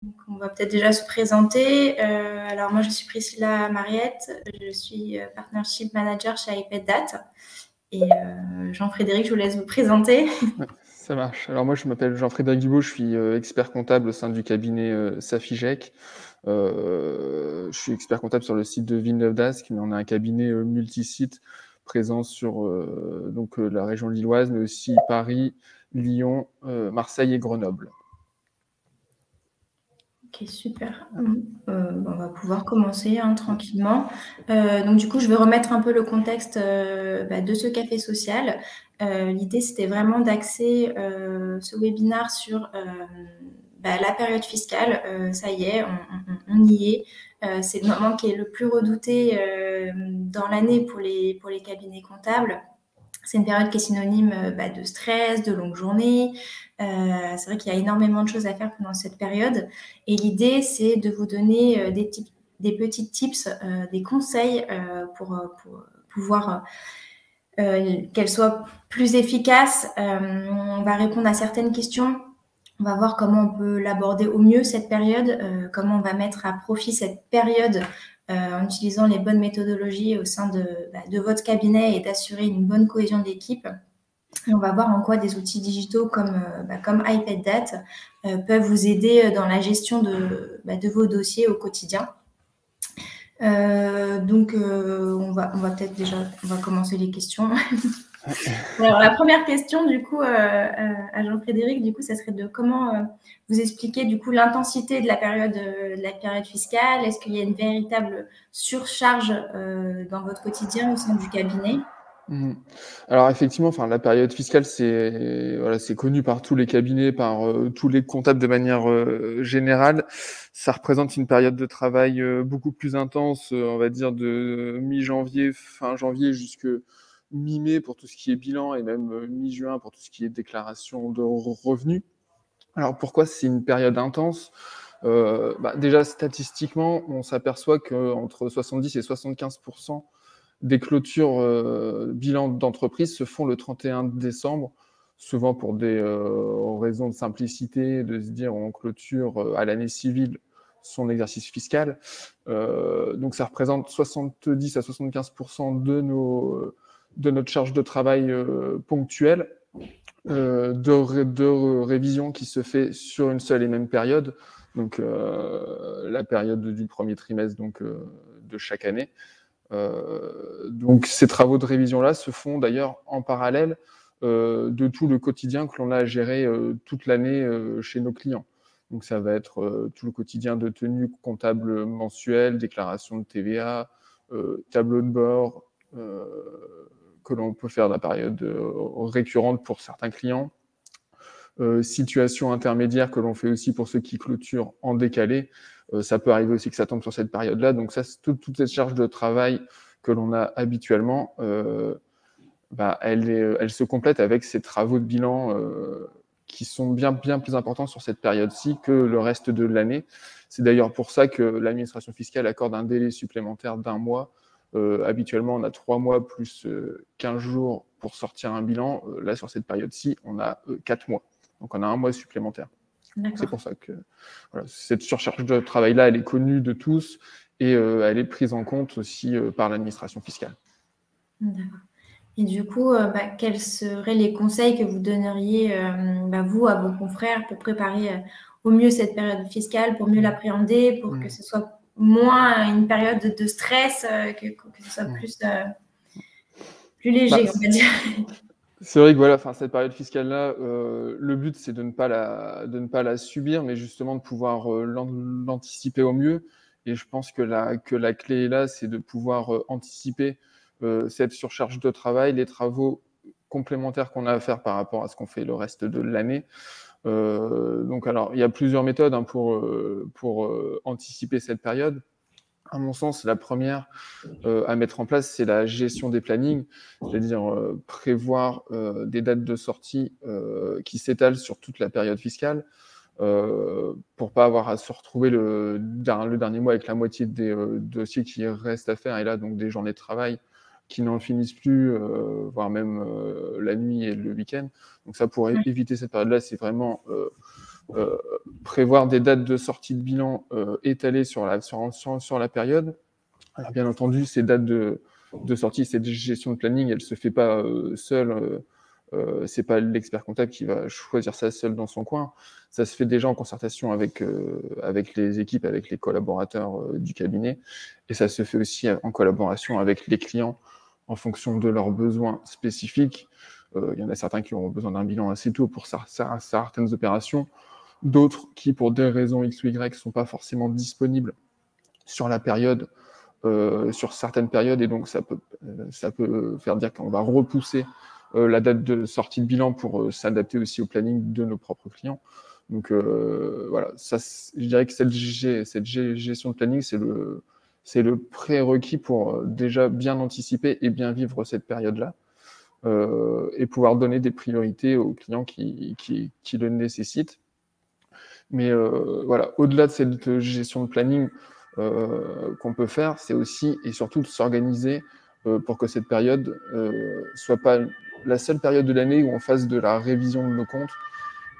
Donc, on va peut-être déjà se présenter. Alors, moi, je suis Priscilla Mariette. Je suis Partnership Manager chez iPadDat. Et Jean-Frédéric, je vous laisse vous présenter. Ouais, ça marche. Alors moi, je m'appelle Jean-Frédéric Dubo, je suis expert comptable au sein du cabinet Safigec. Je suis expert comptable sur le site de Villeneuve d'Ascq, mais on a un cabinet multi-site présent sur la région lilloise, mais aussi Paris, Lyon, Marseille et Grenoble. Ok, super. On va pouvoir commencer tranquillement. Donc du coup, je vais remettre un peu le contexte de ce café social. L'idée, c'était vraiment d'axer ce webinaire sur la période fiscale. Ça y est, on y est. C'est le moment qui est le plus redouté dans l'année pour les cabinets comptables. C'est une période qui est synonyme de stress, de longues journées. C'est vrai qu'il y a énormément de choses à faire pendant cette période. Et l'idée, c'est de vous donner des petits tips, des conseils pour pouvoir qu'elle soit plus efficace. On va répondre à certaines questions. On va voir comment on peut l'aborder au mieux, cette période, comment on va mettre à profit cette période en utilisant les bonnes méthodologies au sein de votre cabinet et d'assurer une bonne cohésion d'équipe. Et on va voir en quoi des outils digitaux comme iPadDat peuvent vous aider dans la gestion de vos dossiers au quotidien. Donc, on va peut-être déjà on va commencer les questions. Alors, la première question, du coup, à Jean-Frédéric, du coup, ça serait de comment vous expliquer, du coup, l'intensité de la période fiscale. Est-ce qu'il y a une véritable surcharge dans votre quotidien au sein du cabinet? Alors effectivement, la période fiscale, c'est connu par tous les cabinets, par tous les comptables de manière générale. Ça représente une période de travail beaucoup plus intense, on va dire de mi-janvier, fin janvier, jusque mi-mai pour tout ce qui est bilan, et même mi-juin pour tout ce qui est déclaration de revenus. Alors pourquoi c'est une période intense? Déjà statistiquement, on s'aperçoit qu'entre 70 et 75% des clôtures bilan d'entreprise se font le 31 décembre, souvent pour des raisons de simplicité, de se dire on clôture à l'année civile son exercice fiscal. Donc ça représente 70 à 75% de notre charge de travail ponctuelle, de révision qui se fait sur une seule et même période, donc la période du premier trimestre de chaque année. Donc ces travaux de révision-là se font d'ailleurs en parallèle de tout le quotidien que l'on a à gérer toute l'année chez nos clients. Donc ça va être tout le quotidien de tenue comptable mensuelle, déclaration de TVA, tableau de bord que l'on peut faire dans la période récurrente pour certains clients, situation intermédiaire que l'on fait aussi pour ceux qui clôturent en décalé. Ça peut arriver aussi que ça tombe sur cette période-là. Donc ça, toute cette charge de travail que l'on a habituellement, elle se complète avec ces travaux de bilan qui sont bien plus importants sur cette période-ci que le reste de l'année. C'est d'ailleurs pour ça que l'administration fiscale accorde un délai supplémentaire d'1 mois. Habituellement, on a 3 mois plus 15 jours pour sortir un bilan. Là, sur cette période-ci, on a 4 mois. Donc, on a 1 mois supplémentaire. C'est pour ça que cette surcharge de travail-là, elle est connue de tous et elle est prise en compte aussi par l'administration fiscale. D'accord. Et du coup, quels seraient les conseils que vous donneriez, vous, à vos confrères, pour préparer au mieux cette période fiscale, pour mieux l'appréhender, pour que ce soit moins une période de stress, que ce soit plus léger, on va dire. C'est vrai que cette période fiscale-là, le but, c'est de ne pas la subir, mais justement de pouvoir l'anticiper au mieux. Et je pense que la clé est là, c'est de pouvoir anticiper cette surcharge de travail, les travaux complémentaires qu'on a à faire par rapport à ce qu'on fait le reste de l'année. Donc alors, il y a plusieurs méthodes pour anticiper cette période. À mon sens, la première à mettre en place, c'est la gestion des plannings, c'est-à-dire prévoir des dates de sortie qui s'étalent sur toute la période fiscale pour pas avoir à se retrouver le dernier mois avec la moitié des dossiers qui restent à faire, et là, donc des journées de travail qui n'en finissent plus, voire même la nuit et le week-end. Donc ça, pour éviter cette période-là, c'est vraiment prévoir des dates de sortie de bilan étalées sur la période. Alors, bien entendu, ces dates de sortie, cette gestion de planning, elle ne se fait pas seule. C'est pas l'expert comptable qui va choisir ça seul dans son coin. Ça se fait déjà en concertation avec les équipes, avec les collaborateurs du cabinet. Et ça se fait aussi en collaboration avec les clients en fonction de leurs besoins spécifiques. Il y en a certains qui auront besoin d'un bilan assez tôt pour certaines opérations. D'autres qui, pour des raisons X ou Y, ne sont pas forcément disponibles sur la période, sur certaines périodes, et donc ça peut faire dire qu'on va repousser la date de sortie de bilan pour s'adapter aussi au planning de nos propres clients. Donc voilà, ça, je dirais que cette gestion de planning, c'est le prérequis pour déjà bien anticiper et bien vivre cette période-là, et pouvoir donner des priorités aux clients qui le nécessitent. Mais voilà, au-delà de cette gestion de planning qu'on peut faire, c'est aussi et surtout de s'organiser pour que cette période soit pas la seule période de l'année où on fasse de la révision de nos comptes,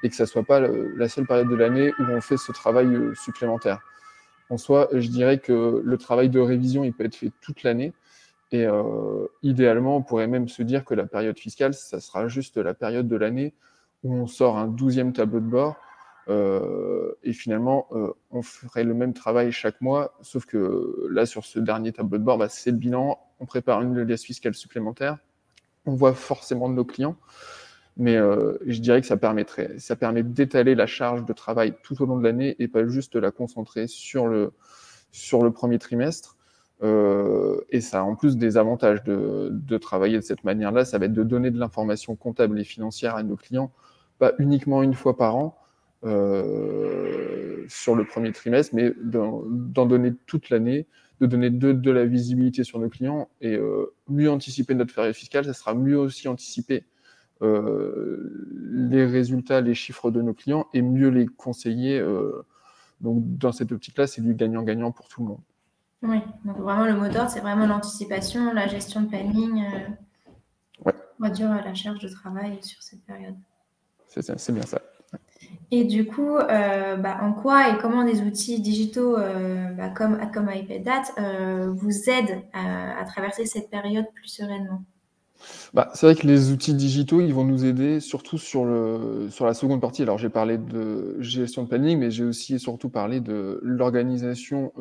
et que ça soit pas la seule période de l'année où on fait ce travail supplémentaire. En soi, je dirais que le travail de révision, il peut être fait toute l'année, et idéalement, on pourrait même se dire que la période fiscale, ça sera juste la période de l'année où on sort un 12e tableau de bord, et finalement, on ferait le même travail chaque mois, sauf que là, sur ce dernier tableau de bord, bah, c'est le bilan, on prépare une liasse fiscale supplémentaire, on voit forcément de nos clients, mais je dirais que ça permet d'étaler la charge de travail tout au long de l'année et pas juste la concentrer sur le premier trimestre. Et ça a en plus des avantages de travailler de cette manière-là, ça va être de donner de l'information comptable et financière à nos clients, pas uniquement une fois par an, sur le premier trimestre, mais d'en donner toute l'année, de donner de la visibilité sur nos clients, et mieux anticiper notre période fiscale, ça sera mieux aussi anticiper les résultats, les chiffres de nos clients, et mieux les conseiller. Donc dans cette optique-là, c'est du gagnant-gagnant pour tout le monde. Oui, donc vraiment le mot d'ordre, c'est vraiment l'anticipation, la gestion de planning, Ouais. réduire la charge de travail sur cette période. C'est bien ça. Et du coup, en quoi et comment des outils digitaux comme iPadDat vous aident à traverser cette période plus sereinement? C'est vrai que les outils digitaux, ils vont nous aider surtout sur la seconde partie. Alors, j'ai parlé de gestion de planning, mais j'ai aussi et surtout parlé de l'organisation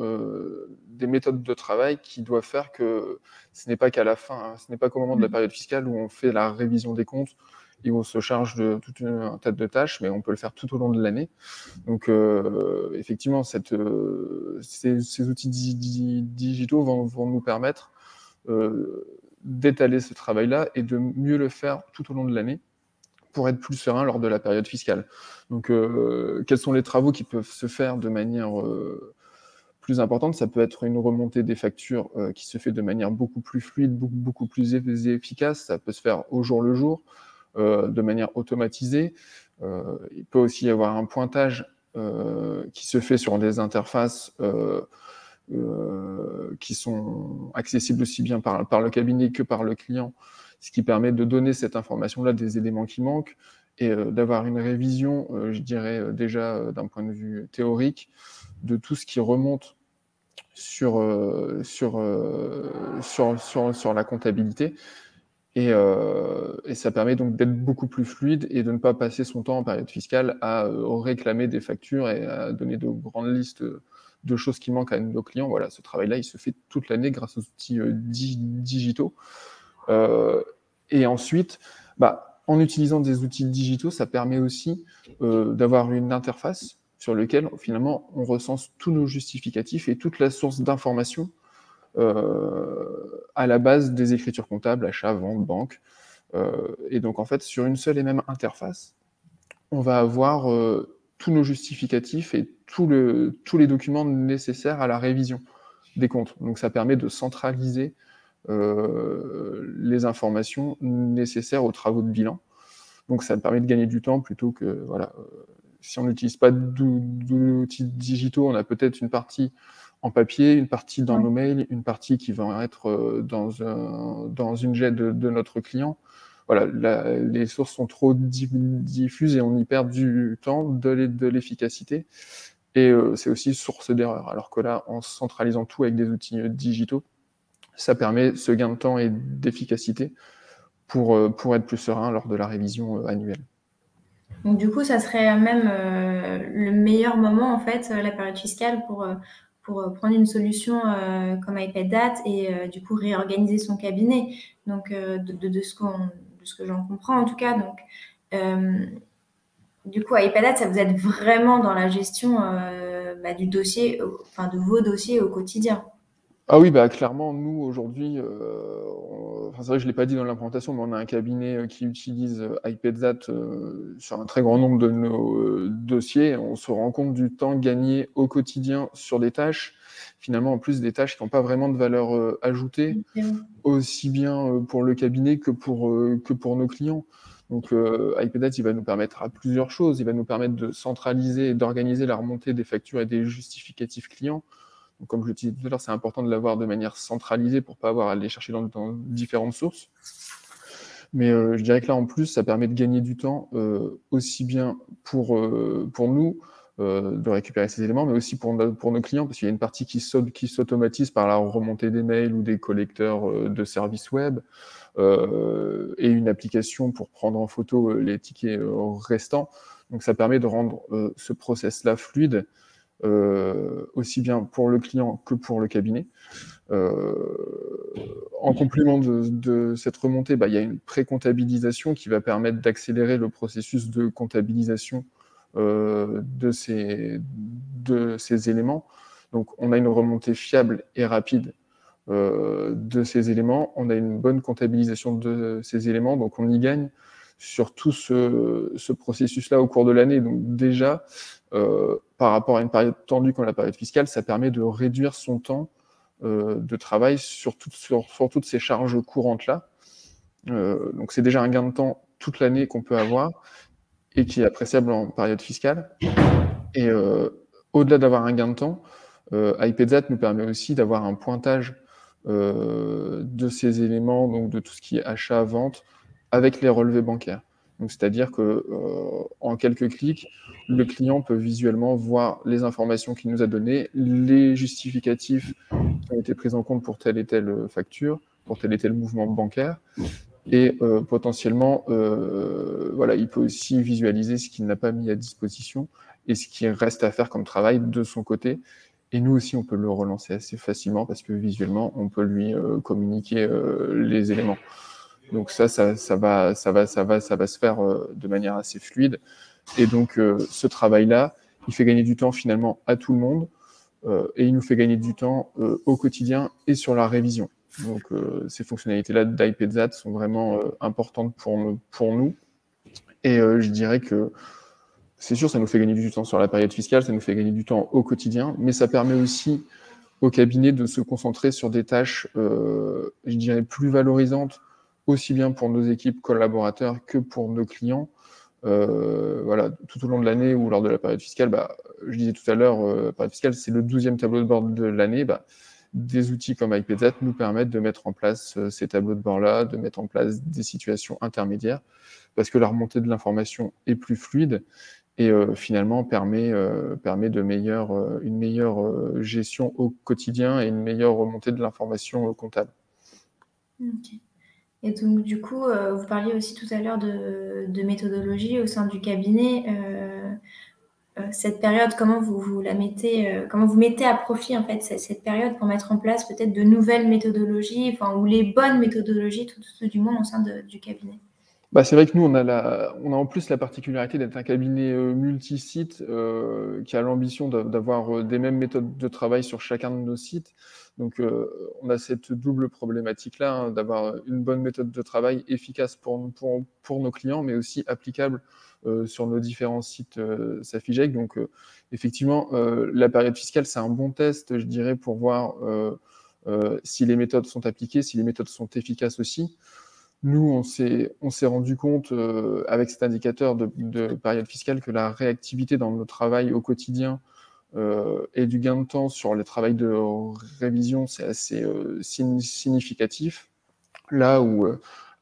des méthodes de travail qui doivent faire que ce n'est pas qu'à la fin, ce n'est pas qu'au moment de la période fiscale où on fait la révision des comptes et où on se charge de tout un tas de tâches, mais on peut le faire tout au long de l'année. Donc, effectivement, ces outils digitaux vont nous permettre d'étaler ce travail-là et de mieux le faire tout au long de l'année pour être plus serein lors de la période fiscale. Donc, quels sont les travaux qui peuvent se faire de manière plus importante? Ça peut être une remontée des factures qui se fait de manière beaucoup plus fluide, beaucoup plus efficace. Ça peut se faire au jour le jour, de manière automatisée. Il peut aussi y avoir un pointage qui se fait sur des interfaces qui sont accessibles aussi bien par le cabinet que par le client, ce qui permet de donner cette information-là des éléments qui manquent, et d'avoir une révision, je dirais déjà d'un point de vue théorique, de tout ce qui remonte sur la comptabilité. Et ça permet donc d'être beaucoup plus fluide et de ne pas passer son temps en période fiscale à réclamer des factures et à donner de grandes listes de choses qui manquent à nos clients. Voilà, ce travail-là, il se fait toute l'année grâce aux outils digitaux. Et ensuite, en utilisant des outils digitaux, ça permet aussi d'avoir une interface sur laquelle, finalement, on recense tous nos justificatifs et toute la source d'informations à la base des écritures comptables, achat, vente, banque. Et donc, en fait, sur une seule et même interface, on va avoir tous nos justificatifs et tous les documents nécessaires à la révision des comptes. Donc, ça permet de centraliser les informations nécessaires aux travaux de bilan. Donc, ça permet de gagner du temps plutôt que, voilà, si on n'utilise pas d'outils digitaux, on a peut-être une partie en papier, une partie dans nos mails, une partie qui va être dans une jet de notre client. voilà, les sources sont trop diffuses et on y perd du temps, de l'efficacité. Et c'est aussi source d'erreur. Alors que là, en centralisant tout avec des outils digitaux, ça permet ce gain de temps et d'efficacité pour être plus serein lors de la révision annuelle. Donc du coup, ça serait même le meilleur moment, en fait, la période fiscale pour prendre une solution comme iPadDat et du coup réorganiser son cabinet. Donc de ce que j'en comprends en tout cas. Donc du coup, iPadDat, ça vous aide vraiment dans la gestion du dossier, enfin de vos dossiers au quotidien. Ah oui, bah clairement, nous aujourd'hui, enfin, c'est vrai que je l'ai pas dit dans l'implémentation, mais on a un cabinet qui utilise iPadZat sur un très grand nombre de nos dossiers. On se rend compte du temps gagné au quotidien sur des tâches, finalement en plus des tâches qui n'ont pas vraiment de valeur ajoutée, aussi bien pour le cabinet que pour nos clients. Donc iPadZat, il va nous permettre à plusieurs choses. Il va nous permettre de centraliser et d'organiser la remontée des factures et des justificatifs clients. Donc, comme je le disais tout à l'heure, c'est important de l'avoir de manière centralisée pour ne pas avoir à aller chercher dans différentes sources. Mais je dirais que là, en plus, ça permet de gagner du temps aussi bien pour nous, de récupérer ces éléments, mais aussi pour nos clients, parce qu'il y a une partie qui s'automatise par la remontée des mails ou des collecteurs de services web, et une application pour prendre en photo les tickets restants. Donc ça permet de rendre ce process-là fluide, aussi bien pour le client que pour le cabinet. En complément de cette remontée, il y a une pré-comptabilisation qui va permettre d'accélérer le processus de comptabilisation de ces éléments. Donc on a une remontée fiable et rapide de ces éléments, on a une bonne comptabilisation de ces éléments, donc on y gagne sur tout ce processus-là au cours de l'année. Donc déjà, par rapport à une période tendue comme la période fiscale, ça permet de réduire son temps de travail sur toutes ces charges courantes-là. Donc c'est déjà un gain de temps toute l'année qu'on peut avoir et qui est appréciable en période fiscale. Et au-delà d'avoir un gain de temps, iPadZat nous permet aussi d'avoir un pointage de ces éléments, donc de tout ce qui est achat, vente, avec les relevés bancaires. Donc, c'est-à-dire que en quelques clics, le client peut visuellement voir les informations qu'il nous a données, les justificatifs qui ont été pris en compte pour telle et telle facture, pour tel et tel mouvement bancaire, et potentiellement, voilà, il peut aussi visualiser ce qu'il n'a pas mis à disposition et ce qui reste à faire comme travail de son côté. Et nous aussi, on peut le relancer assez facilement parce que visuellement, on peut lui communiquer les éléments. Donc ça va se faire de manière assez fluide. Et donc, ce travail-là, il fait gagner du temps finalement à tout le monde et il nous fait gagner du temps au quotidien et sur la révision. Donc, ces fonctionnalités-là d'iPadZat sont vraiment importantes pour nous. Et je dirais que c'est sûr, ça nous fait gagner du temps sur la période fiscale, ça nous fait gagner du temps au quotidien, mais ça permet aussi au cabinet de se concentrer sur des tâches, je dirais, plus valorisantes, aussi bien pour nos équipes collaborateurs que pour nos clients. Voilà, tout au long de l'année ou lors de la période fiscale, je disais tout à l'heure, la période fiscale, c'est le 12e tableau de bord de l'année. Des outils comme iPadZat nous permettent de mettre en place ces tableaux de bord-là, de mettre en place des situations intermédiaires, parce que la remontée de l'information est plus fluide et finalement permet une meilleure gestion au quotidien et une meilleure remontée de l'information comptable. Okay. Et donc, du coup, vous parliez aussi tout à l'heure de méthodologie au sein du cabinet. Cette période, comment vous la mettez, comment vous mettez à profit en fait cette période pour mettre en place peut-être de nouvelles méthodologies, enfin, ou les bonnes méthodologies tout du monde au sein du cabinet? C'est vrai que nous, on a en plus la particularité d'être un cabinet multi-site qui a l'ambition d'avoir des mêmes méthodes de travail sur chacun de nos sites. Donc, on a cette double problématique-là, hein, d'avoir une bonne méthode de travail efficace pour nos clients, mais aussi applicable sur nos différents sites Safigec. Donc, effectivement, la période fiscale, c'est un bon test, je dirais, pour voir si les méthodes sont appliquées, si les méthodes sont efficaces aussi. Nous, on s'est rendu compte avec cet indicateur de période fiscale que la réactivité dans le travail au quotidien et du gain de temps sur le travail de révision, c'est assez significatif. Là où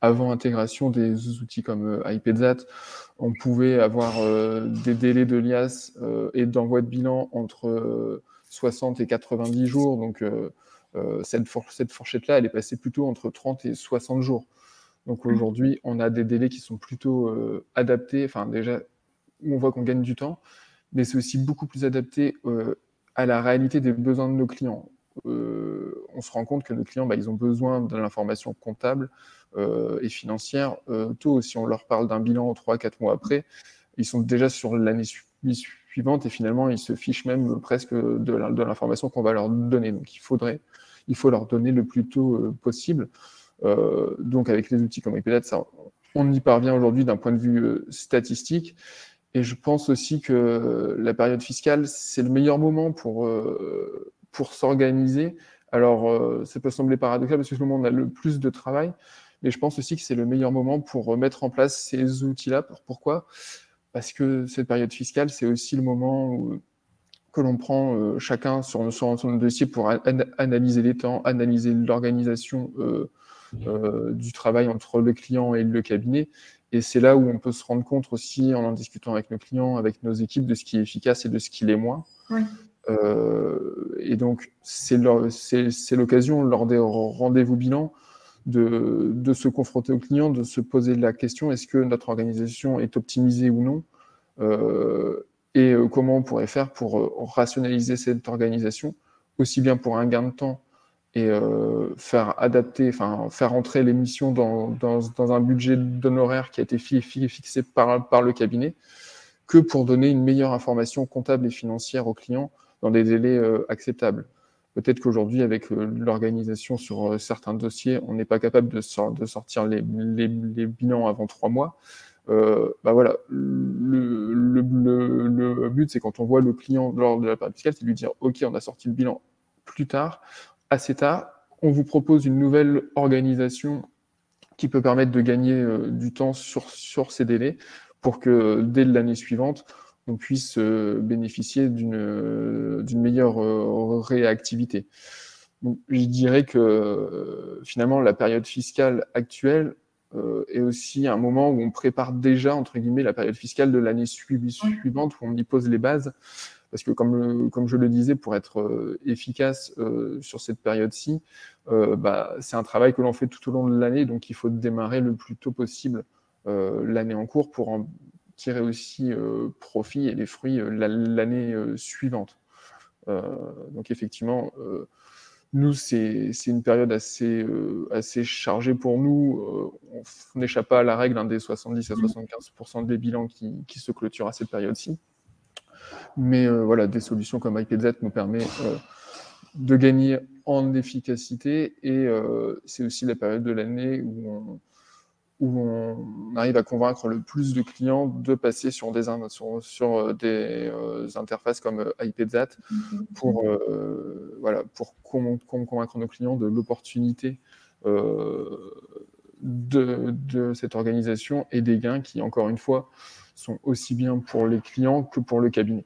avant intégration des outils comme iPadsat, on pouvait avoir des délais de liasse et d'envoi de bilan entre 60 et 90 jours. Donc, cette fourchette-là, elle est passée plutôt entre 30 et 60 jours. Donc aujourd'hui, on a des délais qui sont plutôt adaptés. Enfin, déjà, on voit qu'on gagne du temps, mais c'est aussi beaucoup plus adapté à la réalité des besoins de nos clients. On se rend compte que nos clients, ils ont besoin de l'information comptable et financière tôt. Si on leur parle d'un bilan 3-4 mois après, ils sont déjà sur l'année suivante et finalement, ils se fichent même presque de l'information qu'on va leur donner. Donc, il faut leur donner le plus tôt possible. Donc, avec les outils comme iPadsat, on y parvient aujourd'hui d'un point de vue statistique. Et je pense aussi que la période fiscale, c'est le meilleur moment pour s'organiser. Alors, ça peut sembler paradoxal parce que tout le monde a le plus de travail, mais je pense aussi que c'est le meilleur moment pour mettre en place ces outils-là. Pourquoi ? Parce que cette période fiscale, c'est aussi le moment que l'on prend chacun sur notre dossier pour analyser les temps, analyser l'organisation du travail entre le client et le cabinet. Et c'est là où on peut se rendre compte aussi, en discutant avec nos clients, avec nos équipes, de ce qui est efficace et de ce qui l'est moins. Oui. Et donc, c'est l'occasion, lors des rendez-vous bilan, de se confronter au client, de se poser la question, est-ce que notre organisation est optimisée ou non et comment on pourrait faire pour rationaliser cette organisation, aussi bien pour un gain de temps et faire entrer les missions dans un budget d'honoraires qui a été fixé par le cabinet, que pour donner une meilleure information comptable et financière aux clients dans des délais acceptables. Peut-être qu'aujourd'hui, avec l'organisation sur certains dossiers, on n'est pas capable de sortir les bilans avant 3 mois. Voilà, le but, c'est quand on voit le client lors de la période fiscale, c'est de lui dire « Ok, on a sorti le bilan plus tard, assez tard, on vous propose une nouvelle organisation qui peut permettre de gagner du temps sur ces délais pour que dès l'année suivante, on puisse bénéficier d'une meilleure réactivité. » Donc, je dirais que finalement, la période fiscale actuelle est aussi un moment où on prépare déjà, entre guillemets, la période fiscale de l'année suivante, où on y pose les bases. Parce que comme je le disais, pour être efficace sur cette période-ci, c'est un travail que l'on fait tout au long de l'année, donc il faut démarrer le plus tôt possible l'année en cours pour en tirer aussi profit et les fruits l'année suivante. Donc effectivement, nous, c'est une période assez chargée pour nous. On n'échappe pas à la règle des 70 à 75% des bilans qui se clôturent à cette période-ci. Mais voilà, des solutions comme iPadsat nous permettent de gagner en efficacité et c'est aussi la période de l'année où on arrive à convaincre le plus de clients de passer sur des interfaces comme iPadsat pour convaincre nos clients de l'opportunité de cette organisation et des gains qui, encore une fois, sont aussi bien pour les clients que pour le cabinet.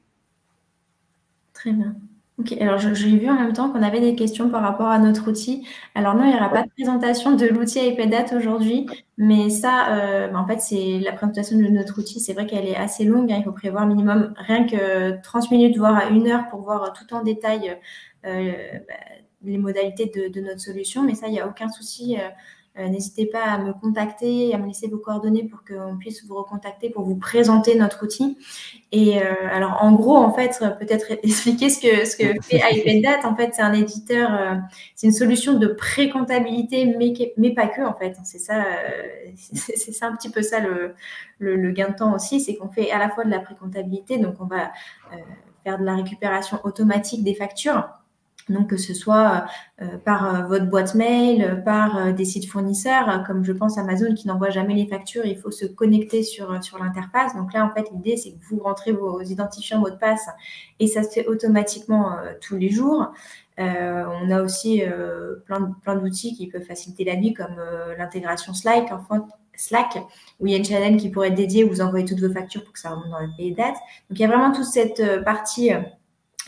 Très bien. Ok, alors j'ai vu en même temps qu'on avait des questions par rapport à notre outil. Alors non, il n'y aura pas de présentation de l'outil iPadsat aujourd'hui, mais ça, en fait, c'est la présentation de notre outil. C'est vrai qu'elle est assez longue, hein, il faut prévoir minimum rien que 30 minutes, voire à 1 heure pour voir tout en détail les modalités de notre solution, mais ça, il n'y a aucun souci. N'hésitez pas à me contacter, à me laisser vos coordonnées pour qu'on puisse vous recontacter pour vous présenter notre outil. Et alors, en gros, en fait, peut-être expliquer ce que fait iPadsat. En fait, c'est un éditeur, c'est une solution de pré-comptabilité, mais pas que, en fait. C'est ça, c'est ça un petit peu ça le gain de temps aussi, c'est qu'on fait à la fois de la pré-comptabilité, donc on va faire de la récupération automatique des factures. Donc, que ce soit par votre boîte mail, par des sites fournisseurs, comme je pense Amazon qui n'envoie jamais les factures, il faut se connecter sur l'interface. Donc là, en fait, l'idée, c'est que vous rentrez vos identifiants mots de passe et ça se fait automatiquement tous les jours. On a aussi plein d'outils qui peuvent faciliter la vie, comme l'intégration Slack, où il y a une channel qui pourrait être dédiée, où vous envoyez toutes vos factures pour que ça remonte dans le iPadsat. Donc, il y a vraiment toute cette partie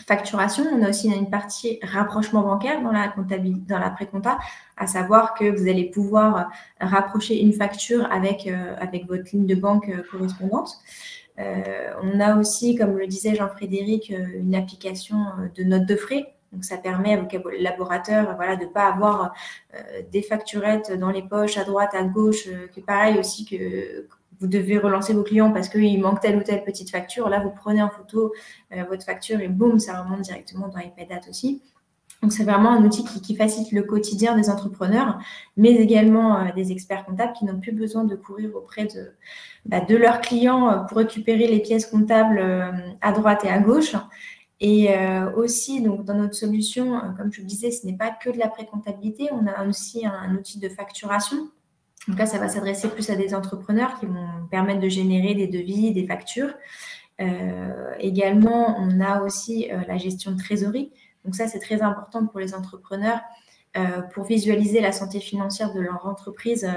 facturation. On a aussi une partie rapprochement bancaire dans la pré-compta, à savoir que vous allez pouvoir rapprocher une facture avec votre ligne de banque correspondante. On a aussi, comme le disait Jean-Frédéric, une application de notes de frais. Donc, ça permet à vos collaborateurs de ne pas avoir des facturettes dans les poches, à droite, à gauche, que pareil aussi que vous devez relancer vos clients parce qu'il manque telle ou telle petite facture. Là, vous prenez en photo votre facture et boum, ça remonte directement dans iPadat aussi. Donc, c'est vraiment un outil qui facilite le quotidien des entrepreneurs, mais également des experts comptables qui n'ont plus besoin de courir auprès de leurs clients pour récupérer les pièces comptables à droite et à gauche. Et aussi, donc, dans notre solution, comme je le disais, ce n'est pas que de la pré-comptabilité, on a aussi un outil de facturation. Donc là, ça va s'adresser plus à des entrepreneurs qui vont permettre de générer des devis, des factures. Également, on a aussi la gestion de trésorerie. Donc ça, c'est très important pour les entrepreneurs pour visualiser la santé financière de leur entreprise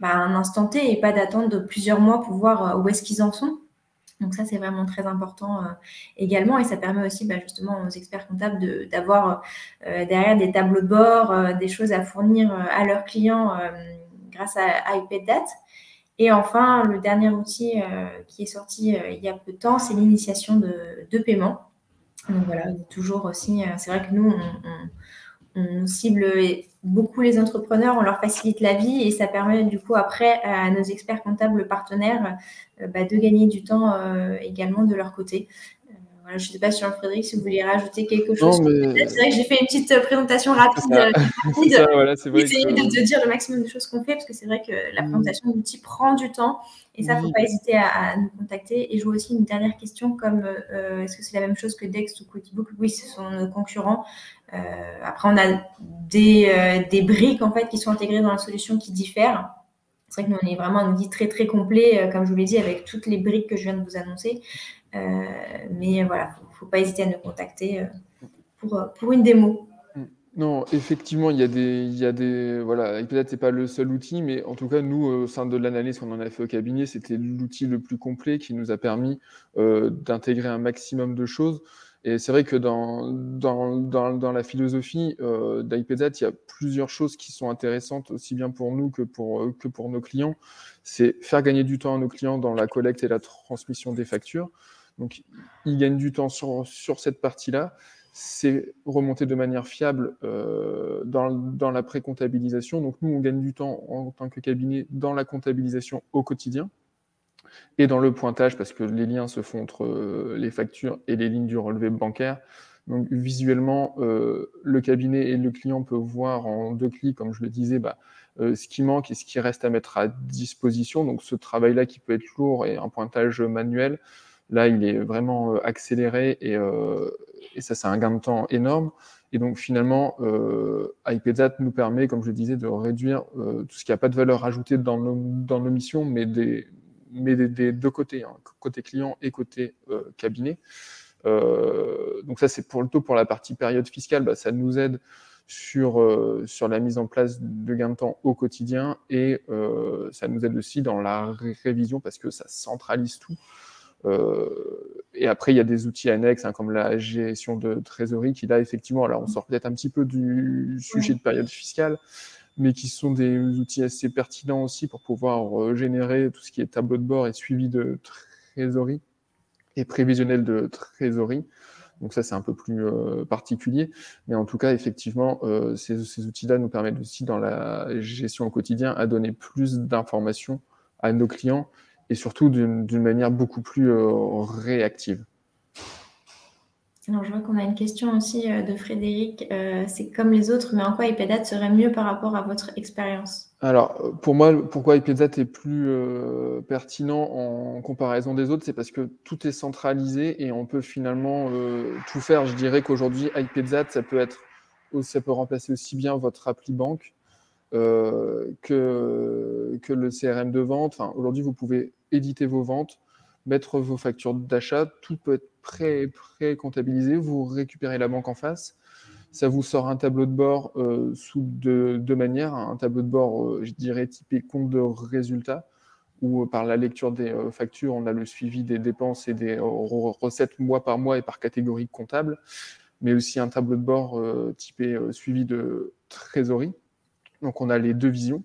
à un instant T et pas d'attendre de plusieurs mois pour voir où est-ce qu'ils en sont. Donc ça, c'est vraiment très important également et ça permet aussi justement aux experts comptables d'avoir derrière des tableaux de bord, des choses à fournir à leurs clients grâce à iPadat. Et enfin, le dernier outil qui est sorti il y a peu de temps, c'est l'initiation de paiement. Donc voilà, toujours aussi, c'est vrai que nous, on cible beaucoup les entrepreneurs, on leur facilite la vie et ça permet du coup après à nos experts comptables partenaires de gagner du temps également de leur côté. Je ne sais pas, Jean-Frédéric, si vous vouliez rajouter quelque chose. Non, mais... C'est vrai que j'ai fait une petite présentation rapide. C'est ça, voilà, c'est vrai Essayer de dire le maximum de choses qu'on fait parce que c'est vrai que la présentation d'outils prend du temps et ça, il ne faut pas hésiter à nous contacter. Et je vois aussi une dernière question comme est-ce que c'est la même chose que Dext ou QuickBook? Oui, ce sont nos concurrents. Après, on a des briques en fait qui sont intégrées dans la solution qui diffèrent. C'est vrai que nous, on est vraiment un outil très, très complet, comme je vous l'ai dit, avec toutes les briques que je viens de vous annoncer. Mais voilà, il ne faut pas hésiter à nous contacter pour une démo. Non, effectivement, il y a des voilà, iPadat, c'est pas le seul outil, mais en tout cas, nous, au sein de l'analyse qu'on en a fait au cabinet, c'était l'outil le plus complet qui nous a permis d'intégrer un maximum de choses. Et c'est vrai que dans la philosophie d'iPadat, il y a plusieurs choses qui sont intéressantes, aussi bien pour nous que pour nos clients. C'est faire gagner du temps à nos clients dans la collecte et la transmission des factures. Donc, ils gagnent du temps sur cette partie-là. C'est remonté de manière fiable dans la pré-comptabilisation. Donc nous, on gagne du temps en tant que cabinet dans la comptabilisation au quotidien et dans le pointage parce que les liens se font entre les factures et les lignes du relevé bancaire. Donc visuellement, le cabinet et le client peuvent voir en 2 clics, comme je le disais, ce qui manque et ce qui reste à mettre à disposition. Donc ce travail-là qui peut être lourd et un pointage manuel, là, il est vraiment accéléré et ça, c'est un gain de temps énorme. Et donc, finalement, iPadat nous permet, comme je le disais, de réduire tout ce qui n'a pas de valeur ajoutée dans nos missions, mais des 2 côtés, hein, côté client et côté cabinet. Donc ça, c'est plutôt pour la partie période fiscale, ça nous aide sur la mise en place de gains de temps au quotidien et ça nous aide aussi dans la révision parce que ça centralise tout. Et après, il y a des outils annexes comme la gestion de trésorerie qui, là, effectivement, là, on sort peut-être un petit peu du sujet de période fiscale, mais qui sont des outils assez pertinents aussi pour pouvoir générer tout ce qui est tableau de bord et suivi de trésorerie et prévisionnel de trésorerie. Donc ça, c'est un peu plus particulier. Mais en tout cas, effectivement, ces outils-là nous permettent aussi, dans la gestion au quotidien, à donner plus d'informations à nos clients et surtout d'une manière beaucoup plus réactive. Alors, je vois qu'on a une question aussi de Frédéric. C'est comme les autres, mais en quoi iPadat serait mieux par rapport à votre expérience? Alors, pour moi, pourquoi iPadat est plus pertinent en comparaison des autres, c'est parce que tout est centralisé et on peut finalement tout faire. Je dirais qu'aujourd'hui, iPadat, ça peut remplacer aussi bien votre appli banque que le CRM de vente. Enfin, aujourd'hui, vous pouvez éditer vos ventes, mettre vos factures d'achat, tout peut être pré-comptabilisé, vous récupérez la banque en face, ça vous sort un tableau de bord sous deux manières, un tableau de bord, je dirais, typé compte de résultats, où par la lecture des factures, on a le suivi des dépenses et des recettes mois par mois et par catégorie comptable, mais aussi un tableau de bord typé suivi de trésorerie. Donc on a les deux visions.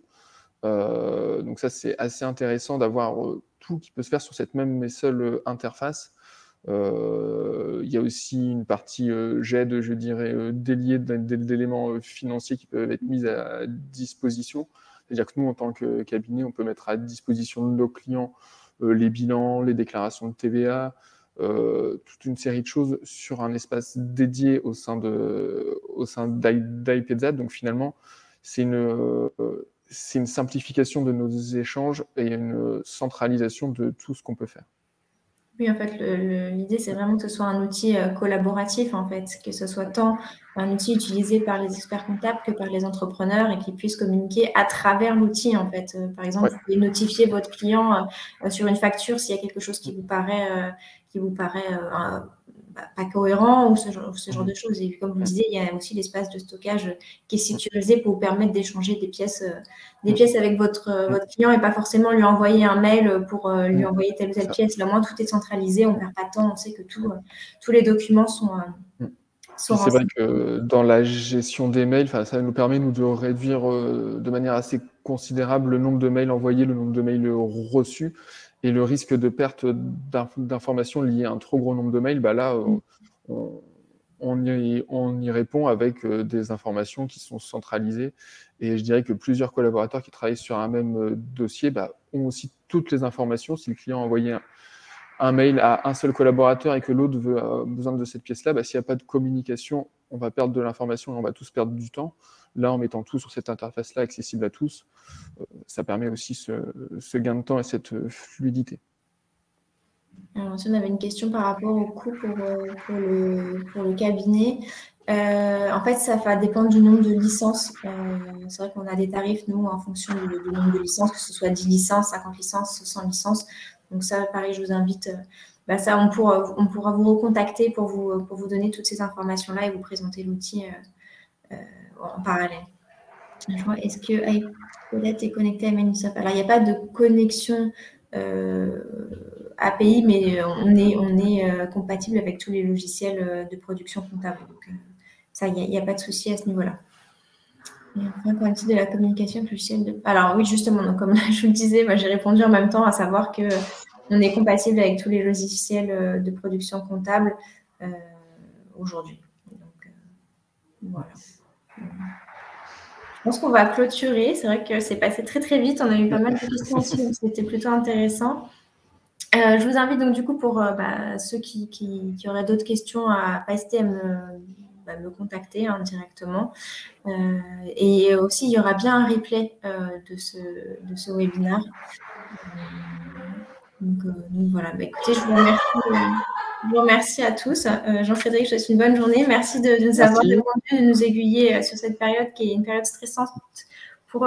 Donc ça, c'est assez intéressant d'avoir tout qui peut se faire sur cette même et seule interface. Il y a aussi une partie GED, je dirais, déliée d'éléments financiers qui peuvent être mis à disposition. C'est-à-dire que nous, en tant que cabinet, on peut mettre à disposition de nos clients les bilans, les déclarations de TVA, toute une série de choses sur un espace dédié au sein d'iPedsat. Donc finalement, c'est une simplification de nos échanges et une centralisation de tout ce qu'on peut faire. Oui, en fait, l'idée, c'est vraiment que ce soit un outil collaboratif, en fait, que ce soit tant un outil utilisé par les experts comptables que par les entrepreneurs et qu'ils puissent communiquer à travers l'outil, en fait. Par exemple, vous pouvez notifier votre client sur une facture s'il y a quelque chose qui vous paraît pas cohérent ou ce genre de choses. Et comme vous le disiez, il y a aussi l'espace de stockage qui est sécurisé pour vous permettre d'échanger des pièces avec votre client et pas forcément lui envoyer un mail pour lui envoyer telle ou telle pièce. Là, au moins, tout est centralisé, on ne perd pas de temps, on sait que tous les documents sont c'est vrai que dans la gestion des mails, ça nous permet nous de réduire de manière assez considérable le nombre de mails envoyés, le nombre de mails reçus. Et le risque de perte d'informations liées à un trop gros nombre de mails, là, on y répond avec des informations qui sont centralisées. Et je dirais que plusieurs collaborateurs qui travaillent sur un même dossier ont aussi toutes les informations. Si le client a envoyé un mail à un seul collaborateur et que l'autre a besoin de cette pièce-là, s'il n'y a pas de communication, on va perdre de l'information et on va tous perdre du temps. Là, en mettant tout sur cette interface-là, accessible à tous, ça permet aussi ce gain de temps et cette fluidité. Alors, si on avait une question par rapport au coût pour le cabinet. En fait, ça va dépendre du nombre de licences. C'est vrai qu'on a des tarifs, nous, en fonction du nombre de licences, que ce soit 10 licences, 50 licences, 100 licences. Donc ça, pareil, je vous invite. On pourra vous recontacter pour vous donner toutes ces informations-là et vous présenter l'outil en parallèle. Je vois, est-ce que iPodlet est connecté à Microsoft? Alors, il n'y a pas de connexion API, mais on est compatible avec tous les logiciels de production comptable. Donc, ça, il n'y a pas de souci à ce niveau-là. Et enfin, qu'en est-il de la communication avec le logiciel Alors oui, justement, donc, comme je vous le disais, j'ai répondu en même temps, à savoir qu'on est compatible avec tous les logiciels de production comptable aujourd'hui. Donc, voilà. Je pense qu'on va clôturer. C'est vrai que c'est passé très, très vite. On a eu pas mal de questions aussi, donc c'était plutôt intéressant. Je vous invite donc du coup pour ceux qui auraient d'autres questions à pas hésiter à me contacter directement. Et aussi, il y aura bien un replay de ce webinaire. Donc voilà. Écoutez, je vous remercie à tous. Jean-Frédéric, je vous souhaite une bonne journée. Merci de nous avoir demandé de nous aiguiller sur cette période qui est une période stressante pour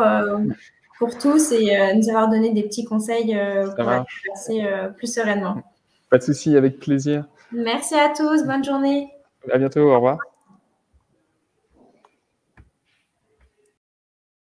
tous et nous avoir donné des petits conseils pour passer plus sereinement. Pas de souci, avec plaisir. Merci à tous. Bonne journée. À bientôt. Au revoir.